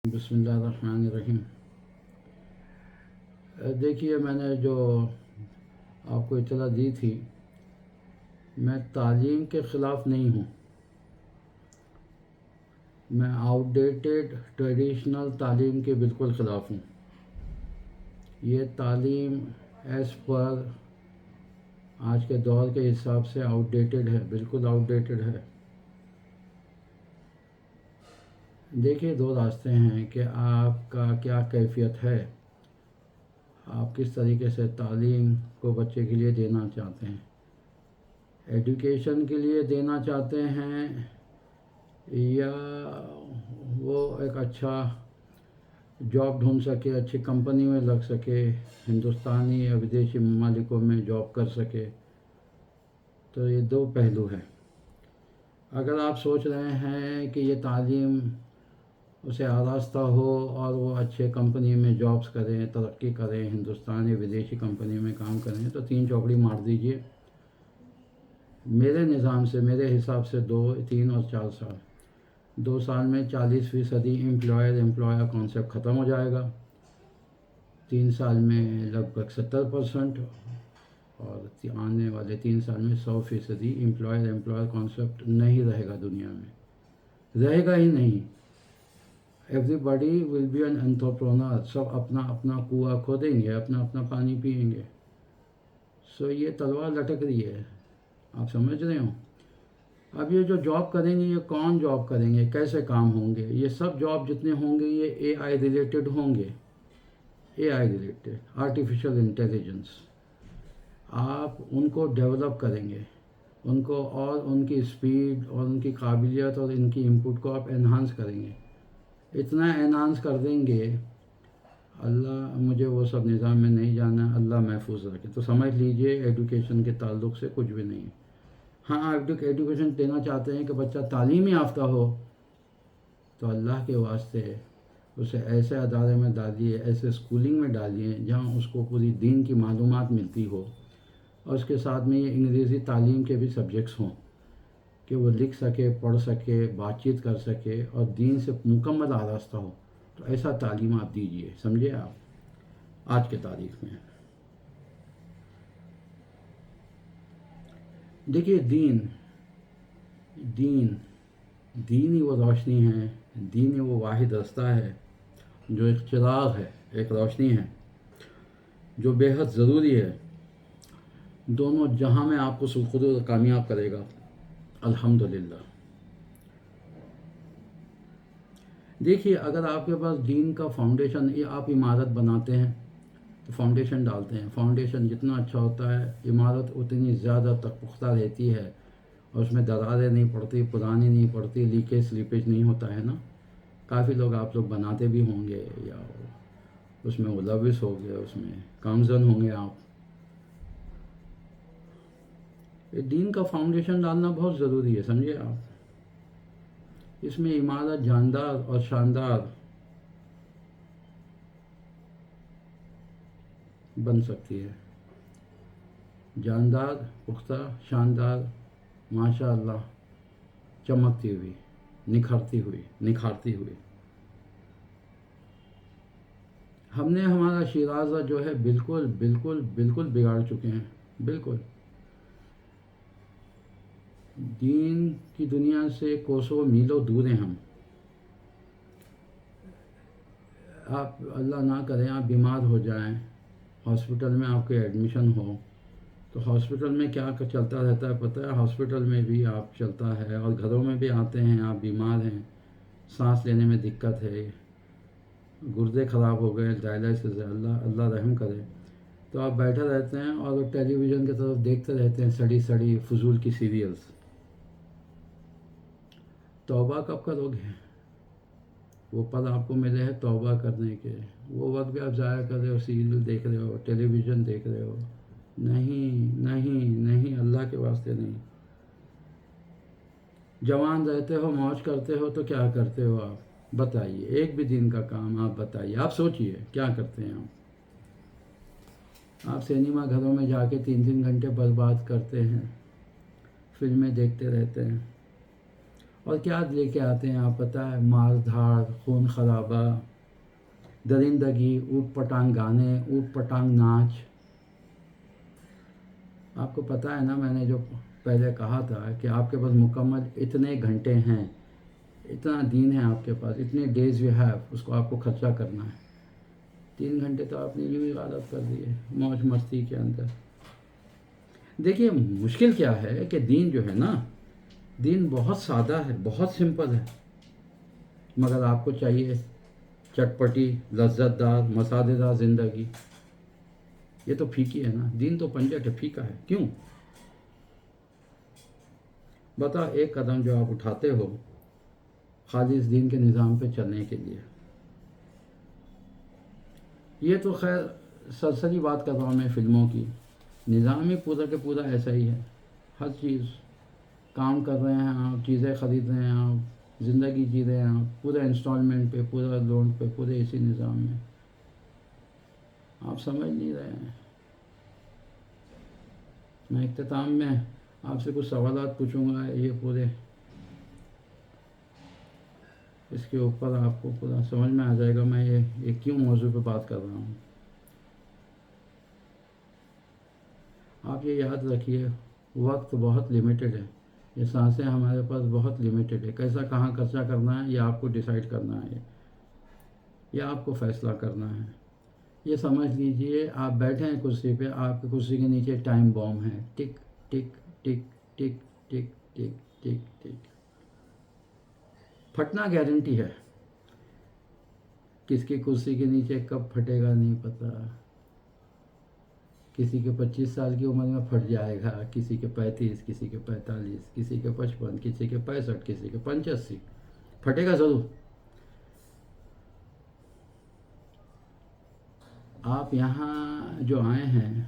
بسم اللہ الرحمن الرحیم۔ دیکھیے، میں نے جو آپ کو اطلاع دی تھی، میں تعلیم کے خلاف نہیں ہوں۔ میں آؤٹ ڈیٹڈ ٹریڈیشنل تعلیم کے بالکل خلاف ہوں۔ یہ تعلیم ایز پر آج کے دور کے حساب سے آؤٹ ڈیٹڈ ہے، بالکل آؤٹ ڈیٹڈ ہے۔ دیکھیے، دو راستے ہیں کہ آپ کا کیا کیفیت ہے، آپ کس طریقے سے تعلیم کو بچے کے لیے دینا چاہتے ہیں۔ ایڈوکیشن کے لیے دینا چاہتے ہیں یا وہ ایک اچھا جاب ڈھونڈ سکے، اچھی کمپنی میں لگ سکے، ہندوستانی یا ودیشی ممالکوں میں جاب کر سکے، تو یہ دو پہلو ہیں۔ اگر آپ سوچ رہے ہیں کہ یہ تعلیم اسے آراستہ ہو اور وہ اچھے کمپنی میں جابس کریں، ترقی کریں، ہندوستانی ودیشی کمپنی میں کام کریں، تو 3 چوکڑی مار دیجئے۔ میرے نظام سے، میرے حساب سے 2، 3 اور 4 سال، 2 سال میں 40% امپلائر کانسیپٹ ختم ہو جائے گا، 3 سال میں لگ بھگ 70%، اور آنے والے 3 سال میں 100% امپلائر کانسیپٹ نہیں رہے گا، دنیا میں رہے گا ہی نہیں۔ Everybody will be an entrepreneur, سب اپنا اپنا کنواں کھودیں گے، اپنا اپنا پانی پئیں گے۔ سو یہ تلوار لٹک رہی ہے، آپ سمجھ رہے ہو۔ اب یہ جو جاب کریں گے، یہ کون جاب کریں گے، کیسے کام ہوں گے؟ یہ سب جاب جتنے ہوں گے یہ اے آئی ریلیٹڈ ہوں گے، اے آئی ریلیٹڈ، آرٹیفیشل انٹیلیجنس۔ آپ ان کو ڈیولپ کریں گے، ان کو، اور ان کی اسپیڈ اور ان کی قابلیت اور ان کی انپٹ کو آپ انہانس کریں گے، اتنا انہانس کر دیں گے، اللہ، مجھے وہ سب نظام میں نہیں جانا، اللہ محفوظ رکھے۔ تو سمجھ لیجئے ایڈوکیشن کے تعلق سے کچھ بھی نہیں ہے۔ ہاں، ایڈوکیشن دینا چاہتے ہیں کہ بچہ تعلیم یافتہ ہو، تو اللہ کے واسطے اسے ایسے ادارے میں ڈالیے، ایسے اسکولنگ میں ڈالیے جہاں اس کو پوری دین کی معلومات ملتی ہو، اور اس کے ساتھ میں یہ انگریزی تعلیم کے بھی سبجیکٹس ہوں کہ وہ لکھ سکے، پڑھ سکے، بات چیت کر سکے اور دین سے مکمل آراستہ ہو۔ تو ایسا تعلیم آپ دیجئے، سمجھے آپ، آج کے تاریخ میں۔ دیکھیے، دین ہی وہ روشنی ہے، دین ہی وہ واحد رستہ ہے جو ایک چراغ ہے، ایک روشنی ہے جو بے حد ضروری ہے، دونوں جہاں میں آپ کو سرخرو اور کامیاب کرے گا، الحمدللہ۔ دیکھیے، اگر آپ کے پاس دین کا فاؤنڈیشن، یہ آپ عمارت بناتے ہیں تو فاؤنڈیشن ڈالتے ہیں، فاؤنڈیشن جتنا اچھا ہوتا ہے عمارت اتنی زیادہ تک پختہ رہتی ہے، اور اس میں دراریں نہیں پڑتی، پرانی نہیں پڑتی، لیکیج سلیپیج نہیں ہوتا ہے نا۔ کافی لوگ، آپ لوگ بناتے بھی ہوں گے یا اس میں ملوث ہو گئے، اس میں کامزن ہوں گے آپ۔ یہ دین کا فاؤنڈیشن ڈالنا بہت ضروری ہے، سمجھے آپ۔ اس میں عمارت جاندار اور شاندار بن سکتی ہے، جاندار، پختہ، شاندار، ماشاء اللہ، چمکتی ہوئی، نکھارتی ہوئی۔ ہم نے ہمارا شیرازہ جو ہے بالکل بالکل بالکل بگاڑ چکے ہیں، بالکل۔ دین کی دنیا سے کوسوں میلوں دور ہیں ہم۔ آپ، اللہ نہ کریں، آپ بیمار ہو جائیں، ہاسپٹل میں آپ کے ایڈمیشن ہو، تو ہاسپٹل میں کیا چلتا رہتا ہے پتہ ہے؟ ہاسپٹل میں بھی آپ چلتا ہے، اور گھروں میں بھی آتے ہیں، آپ بیمار ہیں، سانس لینے میں دقت ہے، گردے خراب ہو گئے، ڈائلسس ہے، اللہ رحم کرے، تو آپ بیٹھے رہتے ہیں اور ٹیلی ویژن کی طرف دیکھتے رہتے ہیں، سڑی سڑی فضول کی سیریلز۔ توبہ کب کرو گے؟ وہ پل آپ کو ملے ہیں توبہ کرنے کے، وہ وقت بھی آپ ضائع کر رہے ہو، سیریل دیکھ رہے ہو، ٹیلی ویژن دیکھ رہے ہو۔ نہیں نہیں نہیں، اللہ کے واسطے نہیں۔ جوان رہتے ہو، موج کرتے ہو، تو کیا کرتے ہو آپ بتائیے؟ ایک بھی دن کا کام آپ بتائیے، آپ سوچئے کیا کرتے ہیں آپ سینما گھروں میں جا کے 3 3 گھنٹے برباد کرتے ہیں، فلمیں دیکھتے رہتے ہیں، اور کیا لے کے آتے ہیں آپ پتہ ہے؟ مار دھاڑ، خون خرابہ، درندگی، اوٹ پٹانگ گانے، اوٹ پٹانگ ناچ. آپ کو پتہ ہے نا، میں نے جو پہلے کہا تھا کہ آپ کے پاس مکمل اتنے گھنٹے ہیں، اتنا دین ہے آپ کے پاس، اتنے ڈیز یو ہیو، اس کو آپ کو خرچہ کرنا ہے. 3 گھنٹے تو آپ نے یوں ہی غارت کر دیے موج مستی کے اندر. دیکھیے مشکل کیا ہے کہ دین جو ہے نا، دین بہت سادہ ہے، بہت سمپل ہے، مگر آپ کو چاہیے چٹپٹی، لذت دار، مسالے دار زندگی. یہ تو پھیکی ہے نا، دین تو پنجٹ ہے، پھیکا ہے. کیوں؟ بتا، ایک قدم جو آپ اٹھاتے ہو خالص دین کے نظام پہ چلنے کے لیے. یہ تو خیر سرسری بات کر رہا ہوں میں فلموں کی. نظام ہی پورا کے پورا ایسا ہی ہے. ہر چیز کام کر رہے ہیں آپ، چیزیں خرید رہے ہیں آپ، زندگی جی رہے ہیں آپ، پورا انسٹالمنٹ پہ، پورا لون پہ، پورے اسی نظام میں. آپ سمجھ نہیں رہے ہیں. میں اختتام میں آپ سے کچھ سوالات پوچھوں گا، یہ پورے اس کے اوپر آپ کو پورا سمجھ میں آ جائے گا میں یہ کیوں موضوع پہ بات کر رہا ہوں. آپ یہ یاد رکھیے، وقت بہت لیمیٹڈ ہے. یہ سانسیں ہمارے پاس بہت لیمیٹڈ ہے. کیسا کہاں خرچہ کرنا ہے یہ آپ کو ڈیسائیڈ کرنا ہے، یہ آپ کو فیصلہ کرنا ہے. یہ سمجھ لیجئے آپ بیٹھے ہیں کرسی پہ، آپ کی کرسی کے نیچے ٹائم بوم ہے. ٹک ٹک ٹک ٹک ٹک ٹک ٹک ٹک. پھٹنا گارنٹی ہے. کس کی کرسی کے نیچے کب پھٹے گا نہیں پتہ. کسی کے 25 سال کی عمر میں پھٹ جائے گا، کسی کے 35، کسی کے 45، کسی کے 55، کسی کے 65، کسی کے 85. پھٹے گا ضرور. آپ یہاں جو آئے ہیں،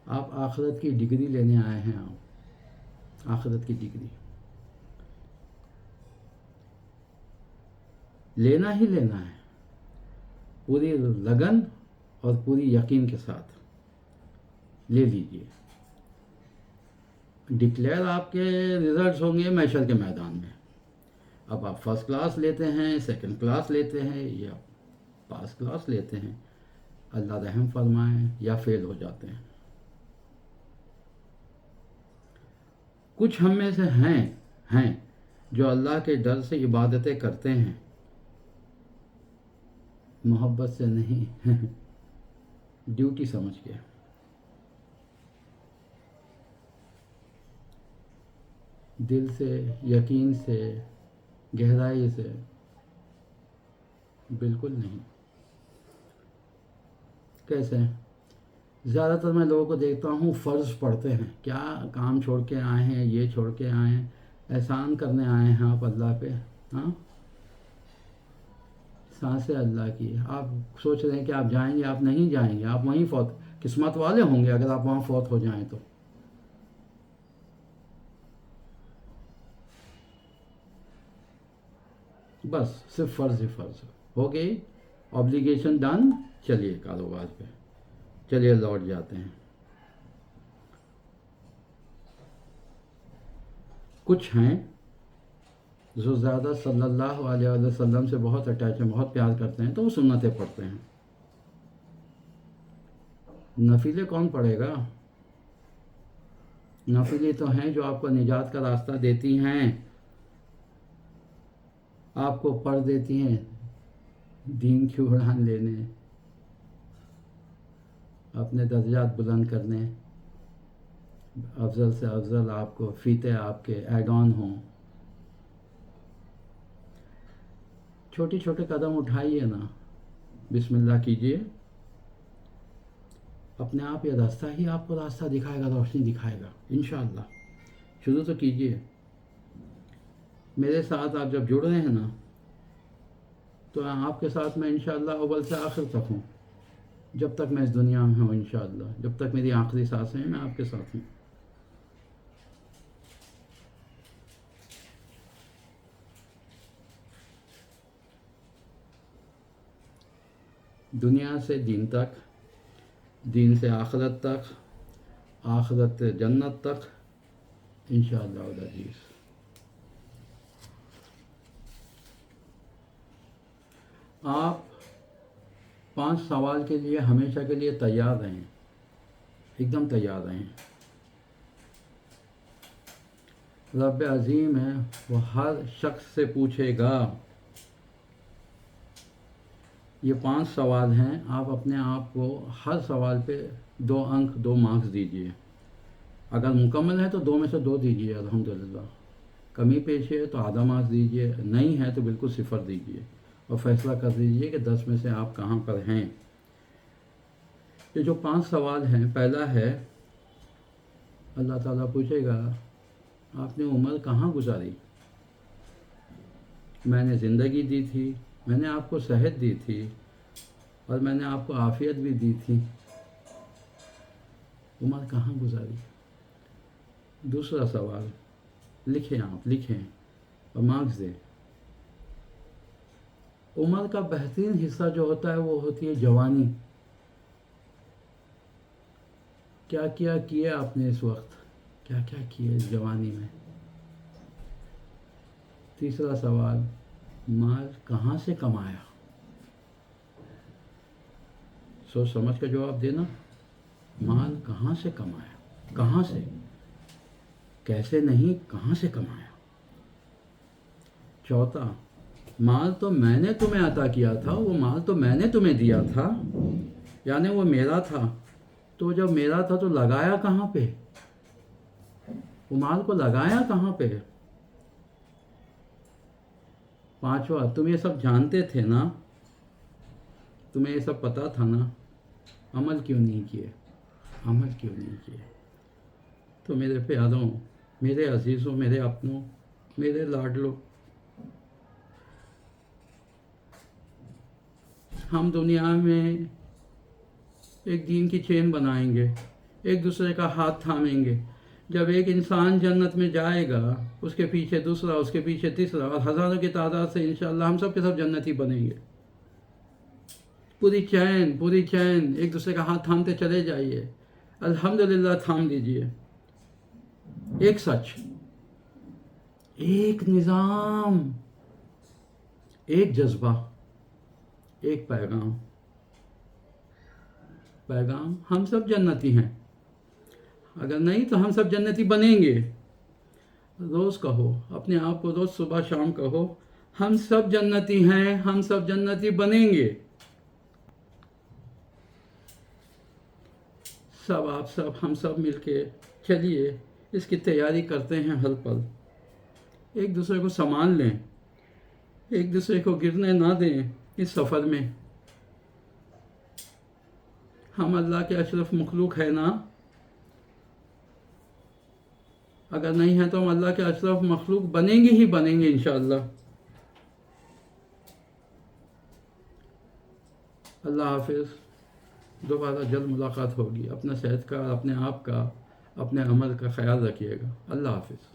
آپ آخرت کی ڈگری لینے آئے ہیں. آپ آخرت کی ڈگری لینا ہی لینا ہے، پوری لگن اور پوری یقین کے ساتھ لے لیجئے. ڈکلیئر آپ کے ریزلٹس ہوں گے محشر کے میدان میں. اب آپ فرسٹ کلاس لیتے ہیں، سیکنڈ کلاس لیتے ہیں، یا پاس کلاس لیتے ہیں، اللہ رحم فرمائیں، یا فیل ہو جاتے ہیں. کچھ ہم میں سے ہیں جو اللہ کے ڈر سے عبادتیں کرتے ہیں، محبت سے نہیں، ڈیوٹی سمجھ کے. دل سے، یقین سے، گہرائی سے. بالکل نہیں. کیسے؟ زیادہ تر میں لوگوں کو دیکھتا ہوں فرض پڑھتے ہیں. کیا کام چھوڑ کے آئے ہیں، یہ چھوڑ کے آئے ہیں، احسان کرنے آئے ہیں آپ اللہ پہ. ہاں، سانسیں اللہ کی. آپ سوچ رہے ہیں کہ آپ جائیں گے، آپ نہیں جائیں گے. آپ وہیں فوت، قسمت والے ہوں گے اگر آپ وہاں فوت ہو جائیں تو. بس صرف فرض ہی فرض ہو گئی. Obligation done. چلیے کاروبار پہ چلیے لوٹ جاتے ہیں. کچھ ہیں جو زیادہ صلی اللہ علیہ وسلم سے بہت اٹیچ ہیں، بہت پیار کرتے ہیں، تو وہ سنتیں پڑھتے ہیں. نفلیں کون پڑھے گا؟ نفلیں تو ہیں جو آپ کو نجات کا راستہ دیتی ہیں، آپ کو پڑھ دیتی ہیں دین کی اڑان لینے، اپنے درجات بلند کرنے، افضل سے افضل آپ کو فیتے آپ کے ایڈ آن ہوں. چھوٹے چھوٹے قدم اٹھائیے نا، بسم اللہ کیجئے. اپنے آپ یہ راستہ ہی آپ کو راستہ دکھائے گا، روشنی دکھائے گا انشاءاللہ. شروع تو کیجئے. میرے ساتھ آپ جب جڑ رہے ہیں نا، تو آپ کے ساتھ میں انشاءاللہ اول سے آخر تک ہوں. جب تک میں اس دنیا میں ہوں انشاءاللہ، جب تک میری آخری سانسیں ہیں، میں آپ کے ساتھ ہوں. دنیا سے دین تک، دین سے آخرت تک، آخرت سے جنت تک انشاءاللہ العزیز. آپ 5 سوال کے لیے ہمیشہ کے لیے تیار رہیں، ایک دم تیار رہیں۔ رب عظیم ہے، وہ ہر شخص سے پوچھے گا۔ یہ 5 سوال ہیں، آپ اپنے آپ کو ہر سوال پہ 2 انک 2 مارکس دیجئے۔ اگر مکمل ہے تو 2 میں سے 2 دیجئے، الحمدللہ۔ کمی پیشی ہے تو آدھا مارکس دیجئے، نہیں ہے تو بالکل 0 دیجئے، اور فیصلہ کر دیجئے کہ 10 میں سے آپ کہاں پر ہیں۔ یہ جو 5 سوال ہیں، پہلا ہے اللہ تعالیٰ پوچھے گا آپ نے عمر کہاں گزاری؟ میں نے زندگی دی تھی، میں نے آپ کو صحت دی تھی، اور میں نے آپ کو عافیت بھی دی تھی، عمر کہاں گزاری؟ دوسرا سوال، لکھیں، آپ لکھیں اور مارکس دیں۔ عمر کا بہترین حصہ جو ہوتا ہے وہ ہوتی ہے جوانی۔ کیا کیا کیے آپ نے اس وقت، کیا کیا کیے اس جوانی میں؟ تیسرا سوال، مال کہاں سے کمایا؟ سوچ سمجھ کر جواب دینا، مال کہاں سے کمایا، کہاں سے، کیسے نہیں، کہاں سے کمایا؟ چوتھا، مال تو میں نے تمہیں عطا کیا تھا، وہ مال تو میں نے تمہیں دیا تھا، یعنی وہ میرا تھا، تو جب میرا تھا تو لگایا کہاں پہ؟ وہ مال کو لگایا کہاں پہ؟ پانچواں، تم یہ سب جانتے تھے نا، تمہیں یہ سب پتا تھا نا، عمل کیوں نہیں کیے، عمل کیوں نہیں کیے؟ تو میرے پیاروں، میرے عزیزوں، میرے اپنوں، میرے لاڈلوں، ہم دنیا میں ایک دین کی چین بنائیں گے، ایک دوسرے کا ہاتھ تھامیں گے۔ جب ایک انسان جنت میں جائے گا، اس کے پیچھے دوسرا، اس کے پیچھے تیسرا، اور ہزاروں کی تعداد سے انشاءاللہ ہم سب کے سب جنتی بنیں گے۔ پوری چین ایک دوسرے کا ہاتھ تھامتے چلے جائیے، الحمدللہ تھام لیجئے۔ ایک سچ، ایک نظام، ایک جذبہ، ایک پیغام، ہم سب جنتی ہیں، اگر نہیں تو ہم سب جنتی بنیں گے۔ روز کہو، اپنے آپ کو روز صبح شام کہو، ہم سب جنتی ہیں، ہم سب جنتی بنیں گے۔ سب آپ سب ہم سب مل کے چلیے اس کی تیاری کرتے ہیں ہر پل۔ ایک دوسرے کو سامان لیں، ایک دوسرے کو گرنے نہ دیں اس سفر میں۔ ہم اللہ کے اشرف مخلوق ہیں نا، اگر نہیں ہے تو ہم اللہ کے اشرف مخلوق بنیں گے ہی بنیں گے انشاءاللہ۔ اللہ حافظ، دوبارہ جلد ملاقات ہوگی۔ اپنا صحت کا، اپنے آپ کا، اپنے عمل کا خیال رکھیے گا۔ اللہ حافظ۔